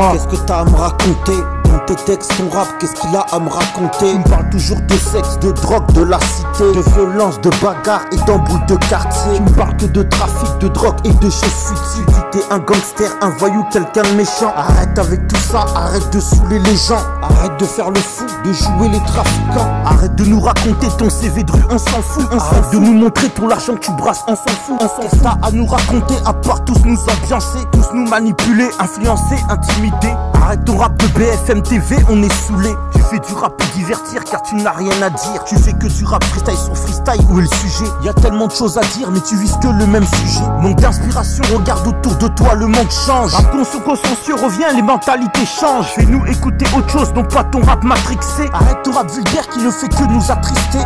dis-moi, qu'est-ce que t'as à me raconter? Dans tes textes, ton rap, qu'est-ce qu'il a à me raconter? Tu me parles toujours de sexe, de drogue, de la cité, de violence, de bagarre et d'embrouilles de quartier. Tu me parles que de trafic, de drogue et de choses futiles. Tu t'es un gangster, un voyou, quelqu'un de méchant. Arrête avec tout ça, arrête de saouler les gens. Arrête de faire le fou, de jouer les trafiquants. Arrête de nous raconter ton CV de rue, on s'en fout. Arrête de nous montrer tout l'argent que tu brasses, on s'en fout. Qu'est-ce que t'as à nous raconter à part tous nous ambiancer, tous nous manipuler, influencer, intimider? Arrête ton rap de BFM TV, on est saoulé. Tu fais du rap pour divertir car tu n'as rien à dire. Tu fais que du rap freestyle sur freestyle, où est le sujet? Y a tellement de choses à dire mais tu vises que le même sujet. Manque d'inspiration, regarde autour de toi, le monde change. Rap consciencieux revient, les mentalités changent. Fais-nous écouter autre chose, non pas ton rap matrixé. Arrête ton rap vulgaire qui ne fait que nous attrister.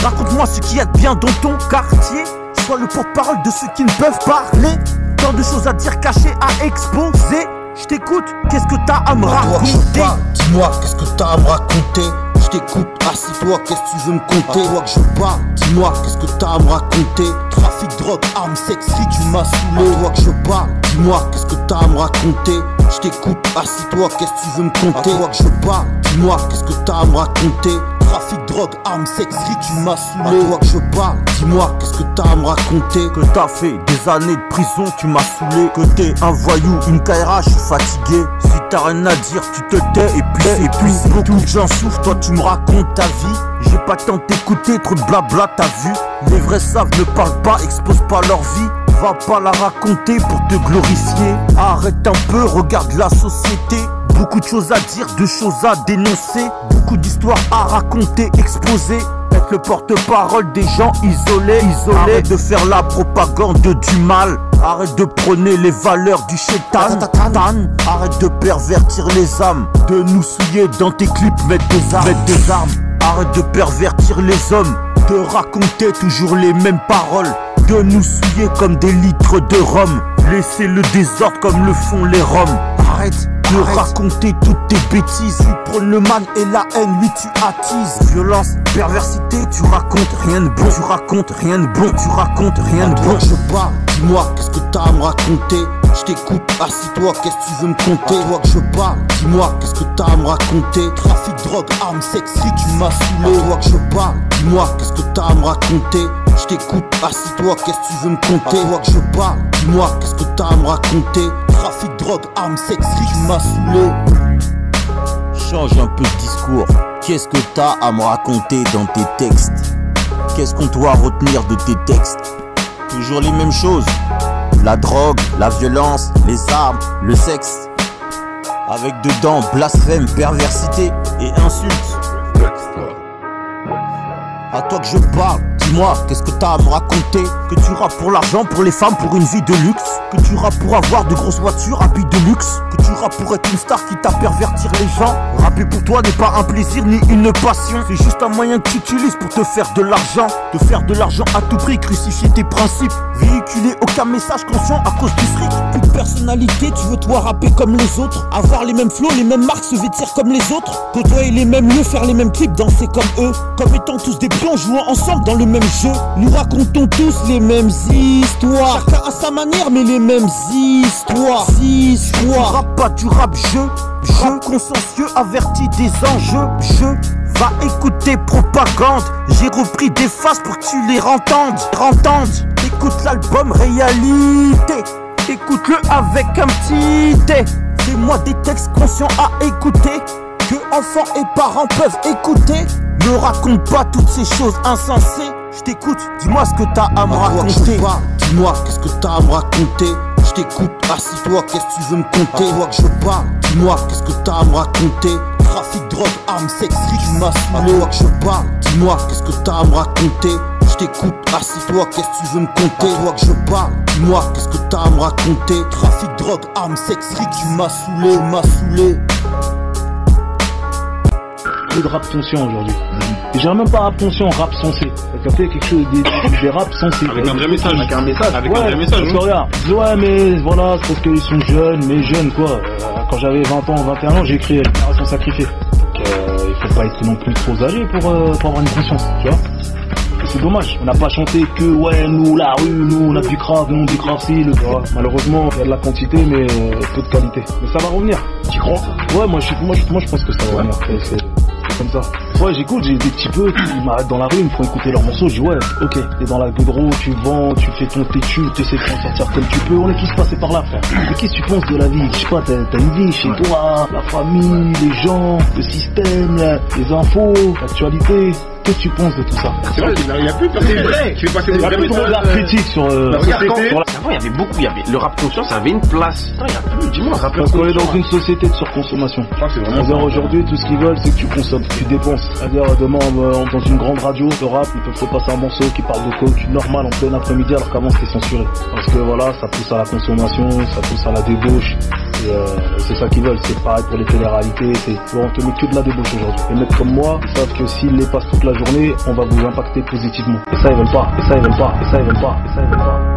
Raconte-moi ce qu'il y a de bien dans ton quartier. Sois le porte-parole de ceux qui ne peuvent parler. Tant de choses à dire, cachées à exposer. Je t'écoute, qu'est-ce que t'as à me raconter? Dis-moi, qu'est-ce que t'as à me raconter? Je t'écoute, assis-toi, qu'est-ce que tu veux me conter? Toi que je parle, dis-moi, qu'est-ce que t'as à me raconter? Trafic, drogue, armes, sexe, tu m'as saoulé. Toi que je parle, dis-moi, qu'est-ce que t'as à me raconter? Je t'écoute, assis-toi, qu'est-ce que tu veux me conter? Toi que je parle, dis-moi, qu'est-ce que t'as à me raconter? Trafic, drogue, armes, sexe, tu m'as saoulé. Toi que je parle, dis-moi, qu'est-ce que t'as à me raconter? Que t'as fait des années de prison, tu m'as saoulé. Que t'es un voyou, une KRH, je suis fatigué. Si t'as rien à dire, tu te tais et puis c'est tout. Beaucoup de gens souffrent, toi tu me racontes ta vie. J'ai pas le temps de t'écouter, trop de blabla, t'as vu? Les vrais savent, ne parlent pas, exposent pas leur vie. Va pas la raconter pour te glorifier. Arrête un peu, regarde la société. Beaucoup de choses à dire, de choses à dénoncer. Beaucoup d'histoires à raconter, exposer. Être le porte-parole des gens isolés. Arrête de faire la propagande du mal. Arrête de prôner les valeurs du shaitan. Arrête de pervertir les âmes. De nous souiller dans tes clips, mettre des armes. Arrête de pervertir les hommes. De raconter toujours les mêmes paroles. De nous souiller comme des litres de rhum. Laisser le désordre comme le font les roms. Arrête de raconter toutes tes bêtises. Tu prônes le mal et la haine, lui tu attises. Violence, perversité, tu racontes rien de bon. Tu racontes rien de bon, tu racontes rien de bon. Je parle, dis-moi, qu'est-ce que t'as à me raconter? Je t'écoute, assis-toi, qu'est-ce que tu veux me conter? Toi que je parle, dis-moi, qu'est-ce que t'as à me raconter? Trafic, drogue, armes, sexe, tu m'as saoulé. Toi que je parle, dis-moi, qu'est-ce que t'as à me raconter? Je t'écoute, assis-toi, qu'est-ce que tu veux me conter? Toi que je parle, dis-moi, qu'est-ce que t'as à me raconter? Trafic, drogue, armes, sexe, tu m'as saoulé. Change un peu de discours. Qu'est-ce que t'as à me raconter dans tes textes? Qu'est-ce qu'on doit retenir de tes textes? Toujours les mêmes choses. La drogue, la violence, les armes, le sexe. Avec dedans blasphème, perversité et insultes. À toi que je parle, dis-moi, qu'est-ce que t'as à me raconter? Que tu rappes pour l'argent, pour les femmes, pour une vie de luxe. Que tu rappes pour avoir de grosses voitures, habits de luxe. Que tu rappes pour être une star qui t'a pervertir les gens. Rapper pour toi n'est pas un plaisir ni une passion. C'est juste un moyen que tu utilises pour te faire de l'argent. Te faire de l'argent à tout prix, crucifier tes principes. Véhiculer aucun message conscient à cause du fric. Plus de personnalité, tu veux toi rapper comme les autres. Avoir les mêmes flots, les mêmes marques, se vêtir comme les autres. Côtoyer les mêmes lieux, faire les mêmes clips, danser comme eux. Comme étant tous des pions, jouant ensemble dans le même jeu. Nous racontons tous les mêmes histoires. Chacun à sa manière, mais les mêmes histoires. Tu rappes pas, tu rappes je consciencieux, averti des enjeux. Je va écouter propagande. J'ai repris des phases pour que tu les entendes. Écoute l'album Réalité. Écoute-le avec un petit thé. Fais-moi des textes conscients à écouter. Que enfants et parents peuvent écouter. Ne raconte pas toutes ces choses insensées. Je t'écoute, dis-moi ce que t'as à me raconter. Dis-moi, qu'est-ce que t'as à me raconter? Je t'écoute, assis-toi, qu'est-ce que tu veux me conter? Toi que je parle, dis-moi, qu'est-ce que t'as à me raconter? Trafic, drogue, armes, sexe, tu m'as saoulé. Toi que je parle, dis-moi, qu'est-ce que t'as à me raconter? Je t'écoute, assis-toi, qu'est-ce que tu veux me conter? Toi que je parle, dis-moi, qu'est-ce que t'as à me raconter? Trafic, drogue, armes, sexe, tu m'as saoulé. De rap conscient aujourd'hui. Et j'ai même pas rap conscient, rap sensé. Ça fait quelque chose des rap sensés. Avec un vrai message. Avec un vrai message. Regarde, ouais, mais voilà, c'est parce qu'ils sont jeunes, mais jeunes quoi. Quand j'avais 20 ans, 21 ans, j'ai écrit Génération Sacrifiée. Donc il faut pas être non plus trop âgé pour avoir une conscience, tu vois. c'est dommage. On n'a pas chanté que ouais, nous la rue, nous on a du grave, nous on du grave si le gars. Malheureusement, il y a de la quantité mais peu de qualité. Mais ça va revenir. Tu crois? Ouais, moi je pense que ça va revenir. C'est comme ça. Ouais, j'écoute, j'ai des petits peu qui m'arrêtent dans la rue, ils me font écouter leurs morceaux, je dis ouais, ok, t'es dans la goudron, tu vends, tu fais ton tétu, t'essaies de t'en sortir comme tu peux, on est tous passés par là, frère. Mais qu'est-ce que tu penses de la vie? Je sais pas, t'as une vie chez toi, la famille, les gens, le système, les infos, l'actualité. Qu'est-ce que tu penses de tout ça? C'est vrai qu'il n'y a plus de personne vrai. Tu fais passer des plus de regard critique sur la société. Avant, il y avait beaucoup, le rap conscient, ça avait une place. Non, il n'y a plus, dis-moi, rap parce qu'on est dans une société de surconsommation. C'est-à-dire aujourd'hui, tout ce qu'ils veulent, c'est que tu consommes, tu dépenses. C'est-à-dire demain, dans une grande radio de rap, ils peuvent te passer un morceau qui parle de coke normal en plein après-midi, alors qu'avant c'était censuré. Parce que voilà, ça pousse à la consommation, ça pousse à la débauche. Et c'est ça qu'ils veulent, c'est pareil pour les télé-réalités, on te met que de la débauche aujourd'hui. Les mecs comme moi, ils savent que s'ils les passent toute la journée, on va vous impacter positivement. Et ça ils veulent pas, et ça ils veulent pas, et ça ils veulent pas, et ça ils veulent pas.